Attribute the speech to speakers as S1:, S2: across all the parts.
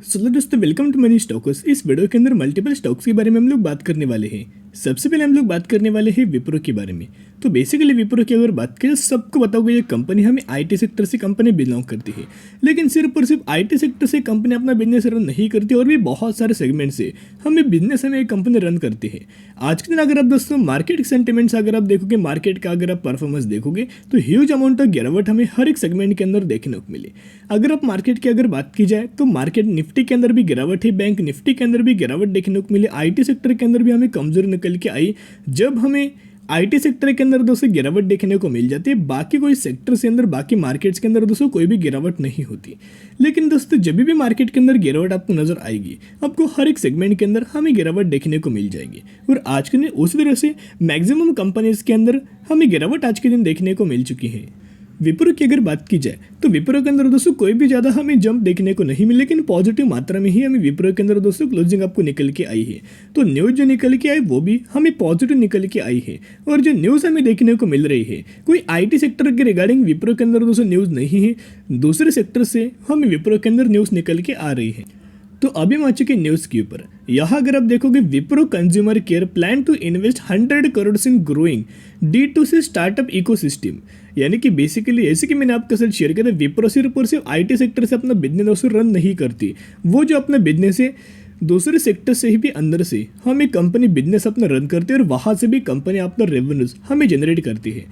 S1: चलो दोस्तों, welcome to money stocks. इस वीडियो के अंदर मल्टीपल स्टॉक्स के बारे में हम लोग बात करने वाले हैं। सबसे पहले हम लोग बात करने वाले हैं विप्रो के बारे में। तो बेसिकली विप्रो की अगर बात करें, सबको बताओगे ये कंपनी हमें आईटी सेक्टर से कंपनी बिलोंग करती है। लेकिन सिर्फ और सिर्फ आईटी सेक्टर से कंपनी अपना बिजनेस रन नहीं करती, और भी बहुत सारे सेगमेंट से हमें एक कंपनी रन करती है। आज के दिन अगर आप दोस्तों मार्केट सेंटिमेंट्स अगर आप देखोगे, मार्केट का अगर आप परफॉर्मेंस देखोगे, तो ह्यूज अमाउंट ऑफ गिरावट हमें हर एक सेगमेंट के अंदर देखने को मिले। अगर आप मार्केट की अगर बात की जाए तो मार्केट निफ्टी के अंदर भी गिरावट है, बैंक निफ्टी के अंदर भी गिरावट देखने को मिली, आईटी सेक्टर के अंदर भी हमें कमजोरी निकल के आई। जब हमें आईटी सेक्टर के अंदर दोस्तों गिरावट देखने को मिल जाती है, बाकी कोई सेक्टर से अंदर, बाकी मार्केट्स के अंदर दोस्तों कोई भी गिरावट नहीं होती। लेकिन दोस्तों जब भी मार्केट के अंदर गिरावट आपको नजर आएगी, आपको हर एक सेगमेंट के अंदर हमें गिरावट देखने को मिल जाएगी। और आज के दिन उसी तरह से मैक्सिमम कंपनीज के अंदर हमें गिरावट आज के दिन देखने को मिल चुकी है। विप्रो की अगर बात की जाए तो विप्रो के अंदर दोस्तों कोई भी ज़्यादा हमें जंप देखने को नहीं मिली, लेकिन पॉजिटिव मात्रा में ही हमें विप्रो के अंदर दोस्तों क्लोजिंग आपको निकल के आई है। तो न्यूज़ जो निकल के आई वो भी हमें पॉजिटिव निकल के आई है। और जो न्यूज़ हमें देखने को मिल रही है, कोई आईटी सेक्टर के रिगार्डिंग विप्रो के अंदर दोस्तों न्यूज़ नहीं है, दूसरे सेक्टर से हमें विप्रो के अंदर न्यूज़ निकल के आ रही है। तो अभी हम आ चुके न्यूज़ के ऊपर। यहाँ अगर आप देखोगे, Wipro consumer care plan to invest 100 crore in growing D2C startup ecosystem. यानी कि बेसिकली ऐसे कि मैंने आपके साथ शेयर किया था, विप्रो सिर्फ और सिर्फ आईटी सेक्टर से अपना बिजनेस दोस्तों रन नहीं करती, वो जो अपना बिजनेस है दूसरे सेक्टर से ही भी अंदर से हमें कंपनी बिजनेस अपना रन करती है, और वहाँ से भी कंपनी अपना रेवेन्यूज हमें जनरेट करती है।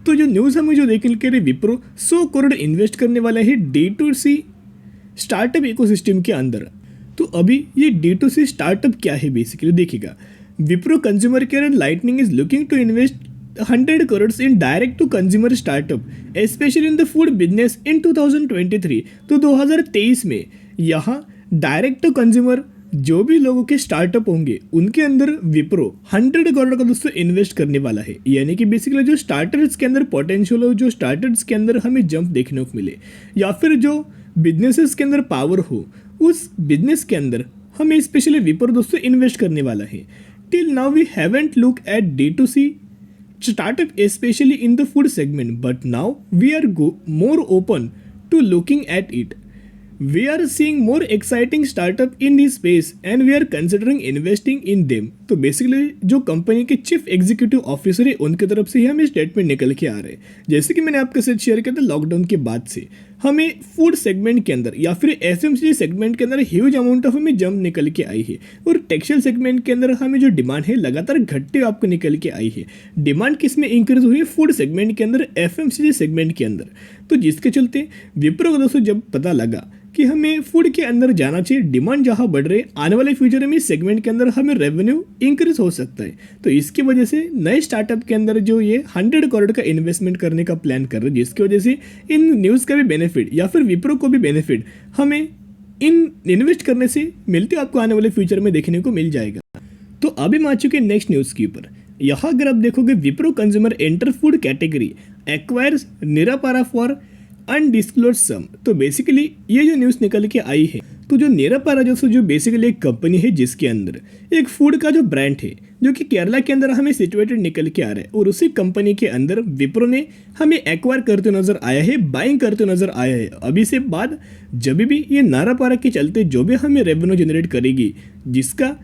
S1: तो जो न्यूज़ हमें जो देखने के लिए, विप्रो 100 करोड़ इन्वेस्ट करने वाला है D2C स्टार्टअप इकोसिस्टम के अंदर। तो अभी ये D2C स्टार्टअप क्या है बेसिकली देखिएगा। Wipro consumer care and lightning is looking to invest 100 crore in direct to consumer startup specially in the food business in 2023। तो 2023 में यहाँ डायरेक्ट टू कंज्यूमर जो भी लोगों के स्टार्टअप होंगे उनके अंदर विप्रो 100 करोड़ का दोस्तों इन्वेस्ट करने वाला है। यानी कि बेसिकली जो स्टार्टर्स के अंदर पोटेंशियल हो, जो स्टार्टर्स के अंदर हमें जंप देखने को मिले, या फिर जो बिजनेसेस के अंदर पावर हो, उस बिजनेस के अंदर हमें स्पेशली विप्रो दोस्तों इन्वेस्ट करने वाला है। Till now we haven't look at D2C startup especially in the food segment, but now we are more open to looking at it. We are seeing more exciting startup in this space and we are considering investing in them. तो basically जो company के chief executive officer है उनकी तरफ से ही हमें statement निकल के आ रहे हैं। जैसे कि मैंने आपके साथ शेयर किया था, लॉकडाउन के बाद से हमें फूड सेगमेंट के अंदर या फिर FMCG सेगमेंट के अंदर ह्यूज अमाउंट ऑफ हमें जंप निकल के आई है, और टेक्सटाइल सेगमेंट के अंदर हमें जो डिमांड है लगातार घटते हुए आपको निकल के आई है। डिमांड किस में इंक्रीज हुई है? फूड सेगमेंट के अंदर, FMCG सेगमेंट के अंदर। तो जिसके चलते विप्रो को दोस्तों जब पता लगा कि हमें फूड के अंदर जाना चाहिए, डिमांड जहाँ बढ़ रही है, आने वाले फ्यूचर में इस सेगमेंट के अंदर हमें रेवेन्यू इंक्रीज हो सकता है। तो इसकी वजह से नए स्टार्टअप के अंदर जो ये 100 करोड़ का इन्वेस्टमेंट करने का प्लान कर रहे हैं, जिसकी वजह से इन न्यूज़ का भी बेनिफिट या फिर विप्रो को भी बेनिफिट हमें इन इन्वेस्ट करने से मिलते आपको आने वाले फ्यूचर में देखने को मिल जाएगा। तो अभी हम आ चुके हैं नेक्स्ट न्यूज़ के ऊपर। यहाँ अगर आप देखोगे, Wipro consumer enter food category acquires Nirapara for undisclose sum. तो बेसिकली ये जो न्यूज़ निकल के आई है, तो जो निरापारा जो बेसिकली एक कंपनी है जिसके अंदर एक फूड का जो ब्रांड है जो कि केरला के अंदर हमें सिचुएटेड निकल के आ रहा है, और उसी कंपनी के अंदर विप्रो ने हमें एक्वायर करते नजर आया है, बाइंग करते नजर आया है। अभी से बाद जब भी ये निरापारा के चलते जो भी हमें रेवेन्यू जनरेट करेगी, जिसका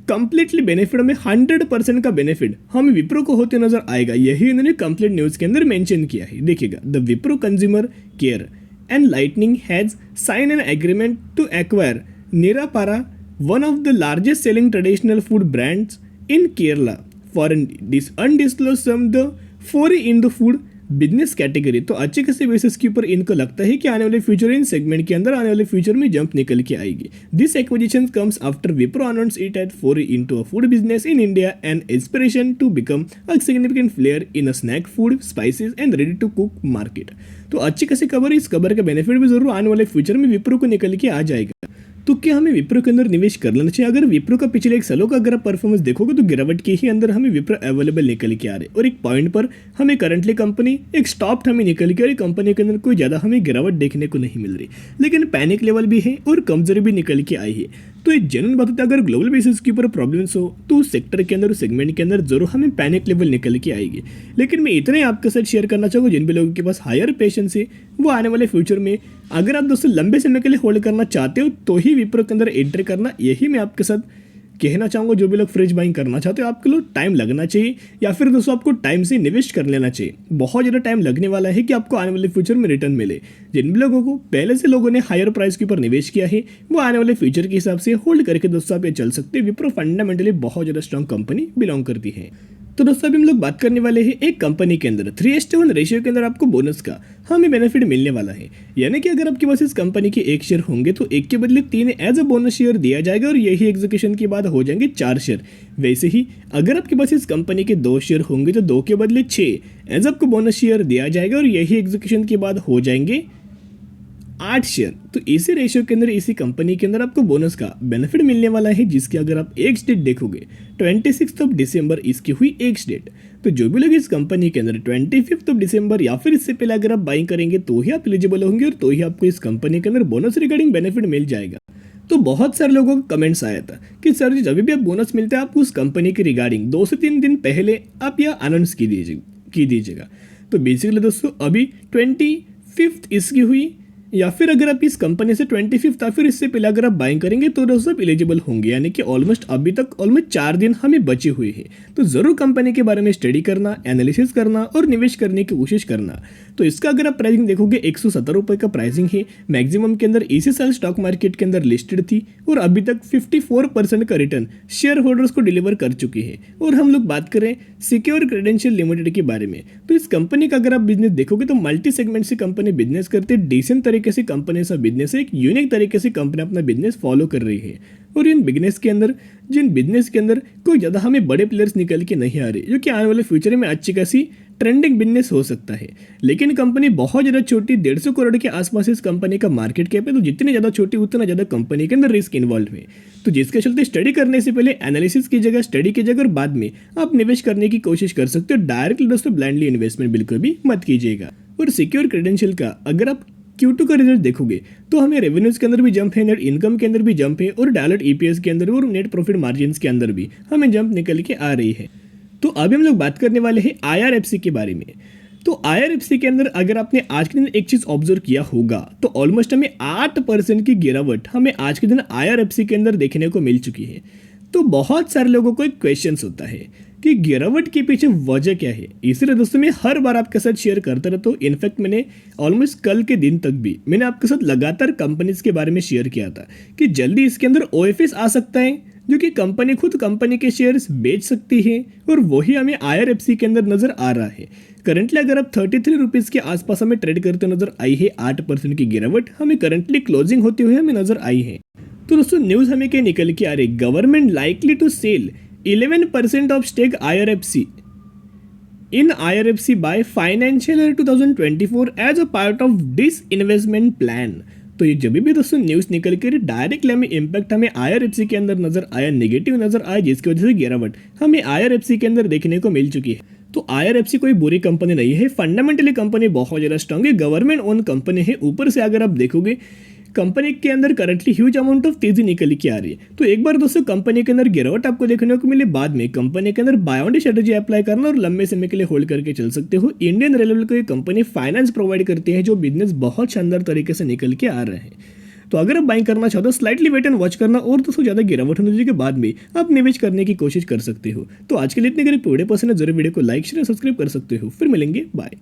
S1: कंप्लीटली बेनिफिट हमें 100% का बेनिफिट हमें विप्रो को होते नजर आएगा, यही इन्होंने कंप्लीट न्यूज़ के अंदर मेंशन किया है। देखिएगा, the Wipro consumer care and lightning has sign an agreement to acquire Nirapara, one of the largest selling traditional food brands in Kerala for undisclose sum, the foray in the food business category. तो अच्छे खासे basis के ऊपर इनको लगता है कि आने वाले फ्यूचर इन सेगमेंट के अंदर आने वाले फ्यूचर में जंप निकल के आएगी। This acquisition comes after Wipro announce it at foray into a food business in India and aspiration to become a significant player in a snack food, spices and ready to cook market. तो अच्छी खासी खबर, इस खबर का benefit भी जरूर आने वाले फ्यूचर में विप्रो को निकल के आ जाएगा। तो क्या हमें विप्रो के अंदर निवेश कर लेना चाहिए? अगर विप्रो का पिछले एक सालों का अगर आप परफॉर्मेंस देखोगे, तो गिरावट के ही अंदर हमें विप्रो अवेलेबल निकल के आ रहे हैं, और एक पॉइंट पर हमें करंटली कंपनी एक स्टॉप हमें निकल के, और कंपनी के अंदर कोई ज़्यादा हमें गिरावट देखने को नहीं मिल रही, लेकिन पैनिक लेवल भी है और कमजोरी भी निकल के आई है। तो एक जेन्युइन बात होता है, अगर ग्लोबल बेसिस के ऊपर प्रॉब्लम्स हो तो उस सेक्टर के अंदर, उस सेगमेंट के अंदर जरूर हमें पैनिक लेवल निकल के आएगी। लेकिन मैं इतना ही आपके साथ शेयर करना चाहूँगा, जिन भी लोगों के पास हायर पेशेंस है वो आने वाले फ्यूचर में अगर आप दोस्तों लंबे समय के लिए होल्ड करना चाहते हो तो ही विप्रो के अंदर एंट्री करना, यही मैं आपके साथ कहना चाहूँगा। जो भी लोग फ्रेश बाइंग करना चाहते हो आपके लिए टाइम लगना चाहिए, या फिर दोस्तों आपको टाइम से इन्वेस्ट कर लेना चाहिए। बहुत ज़्यादा टाइम लगने वाला है कि आपको आने वाले फ्यूचर में रिटर्न मिले। जिन भी लोगों को पहले से लोगों ने हायर प्राइस के ऊपर निवेश किया है वो आने वाले फ्यूचर के हिसाब से होल्ड करके दोस्तों आप ये चल सकते हैं। विप्रो फंडामेंटली बहुत ज़्यादा स्ट्रॉन्ग कंपनी बिलोंग करती है। तो दोस्तों अभी हम लोग बात करने वाले हैं एक कंपनी के अंदर 3:1 रेशियो के अंदर आपको बोनस का हमें बेनिफिट मिलने वाला है। यानी कि अगर आपके पास इस कंपनी के 1 शेयर होंगे तो 1 के बदले 3 एज अ बोनस शेयर दिया जाएगा और यही एग्जीक्यूशन के बाद हो जाएंगे 4 शेयर। वैसे ही अगर आपके पास इस कंपनी के 2 शेयर होंगे तो 2 के बदले 6 एज आपको बोनस शेयर दिया जाएगा और यही एग्जीक्यूशन के बाद हो जाएंगे 8 शेयर। तो इसी रेशियो के अंदर, इसी कंपनी के अंदर आपको बोनस का बेनिफिट मिलने वाला है, जिसकी अगर आप एक डेट देखोगे 26 दिसंबर इसकी हुई एक डेट। तो जो भी लोग इस कंपनी के अंदर 25 दिसंबर या फिर इससे पहले अगर आप बाइंग करेंगे तो ही आप एलिजिबल होंगे और तो ही आपको इस कंपनी के अंदर बोनस रिगार्डिंग बेनिफिट मिल जाएगा। तो बहुत सारे लोगों का कमेंट्स आया था कि सर जी जब भी आप बोनस मिलता है आप उस कंपनी के रिगार्डिंग 2 से 3 दिन पहले आप यह अनाउंस की दीजिएगा। तो बेसिकली दोस्तों अभी 25 इसकी हुई, या फिर अगर आप इस कंपनी से 25 या फिर इससे पहले अगर आप बाइंग करेंगे तो दोस्तों आप एलिजिबल होंगे। यानी कि ऑलमोस्ट अभी तक ऑलमोस्ट 4 दिन हमें बचे हुए हैं। तो ज़रूर कंपनी के बारे में स्टडी करना, एनालिसिस करना और निवेश करने की कोशिश करना। तो इसका अगर आप प्राइसिंग देखोगे 170 रुपये का प्राइसिंग है। मैक्सिमम के अंदर इसी साल स्टॉक मार्केट के अंदर लिस्टेड थी और अभी तक 54% का रिटर्न शेयर होल्डर्स को डिलीवर कर चुकी है। और हम लोग बात करें सिक्योर क्रेडेंशियल लिमिटेड के बारे में, तो इस कंपनी का अगर आप बिजनेस देखोगे तो मल्टी सेगमेंट से कंपनी बिजनेस करते हैं। डिसेंट तरीके से कंपनी सा बिजनेस है, एक यूनिक तरीके से कंपनी अपना बिजनेस फॉलो कर रही है। और जिन बिजनेस के अंदर कोई ज़्यादा हमें बड़े प्लेयर्स निकल के नहीं आ रहे, जो कि आने वाले फ्यूचर में अच्छी खासी ट्रेंडिंग बिजनेस हो सकता है। लेकिन कंपनी बहुत ज़्यादा छोटी, 150 करोड़ के आसपास इस कंपनी का मार्केट कैप है। तो जितनी ज़्यादा छोटी उतना ज़्यादा कंपनी के अंदर रिस्क इन्वॉल्व है। तो जिसके चलते स्टडी करने से पहले एनालिसिस कीजिएगा, स्टडी कीजिएगा और बाद में आप निवेश करने की कोशिश कर सकते हो। डायरेक्टली दोस्तों ब्लाइंडली इन्वेस्टमेंट बिल्कुल भी मत कीजिएगा। और सिक्योर क्रेडेंशियल का अगर आप Q2 का रिजल्ट देखोगे तो हमें रेवेन्यूज के अंदर भी जंप है, नेट इनकम के अंदर भी जंप है और डायरेक्ट EPS के अंदर और नेट प्रॉफिट मार्जिन के अंदर भी हमें जंप निकल के आ रही है। तो अभी हम लोग बात करने वाले हैं IRFC के बारे में। तो IRFC के अंदर अगर आपने आज के दिन एक चीज़ ऑब्जर्व किया होगा तो ऑलमोस्ट हमें 8% की गिरावट हमें आज के दिन IRFC के अंदर देखने को मिल चुकी है। तो बहुत सारे लोगों को एक क्वेश्चन होता है कि गिरावट के पीछे वजह क्या है। इसलिए दोस्तों मैं हर बार आपके साथ शेयर करता रहता हूँ। इनफैक्ट मैंने ऑलमोस्ट कल के दिन तक भी मैंने आपके साथ लगातार कंपनीज के बारे में शेयर किया था कि जल्दी इसके अंदर OFS आ सकता है, जो कि कंपनी खुद कंपनी के शेयर्स बेच सकती है और वही हमें IRFC के अंदर नजर आ रहा है। करंटली अगर आप 33 रुपीज़ के आसपास हमें ट्रेड करते नजर आई है। 8% की गिरावट हमें करंटली क्लोजिंग होते हुए हमें नजर आई है। तो दोस्तों न्यूज़ हमें क्या निकल के आ रही, government likely to sell 11% of stake in IRFC by financial year 2024 as a part of disinvestment plan। तो ये जब भी दोस्तों न्यूज़ निकल कर डायरेक्टली हमें इम्पैक्ट हमें IRFC के अंदर नजर आया, नेगेटिव नजर आया, जिसकी वजह से गिरावट हमें IRFC के अंदर देखने को मिल चुकी है। तो IRFC कोई बुरी कंपनी नहीं है, फंडामेंटली कंपनी बहुत ज़्यादा स्ट्रांग है, गवर्नमेंट ओन कंपनी है। ऊपर से अगर आप देखोगे कंपनी के अंदर करंटली ह्यूज अमाउंट ऑफ तेजी निकल के आ रही है। तो एक बार दोस्तों कंपनी के अंदर गिरावट आपको देखने को मिले, बाद में कंपनी के अंदर बायोंड स्ट्रेटेजी अप्लाई करना और लंबे समय के लिए होल्ड करके चल सकते हो। इंडियन रेलवे को ये कंपनी फाइनेंस प्रोवाइड करती है, जो बिजनेस बहुत शानदार तरीके से निकल के आ रहे हैं। तो अगर आप बाइंग करना चाहते हो स्लाइटली वेट एंड वॉच करना और दोस्तों ज़्यादा गिरावट होने के बाद में आप निवेश करने की कोशिश कर सकते हो। तो आज के लिए इतने करीब वीडियो पसंद है, जरूर वीडियो को लाइक शेयर सब्सक्राइब कर सकते हो। फिर मिलेंगे, बाय।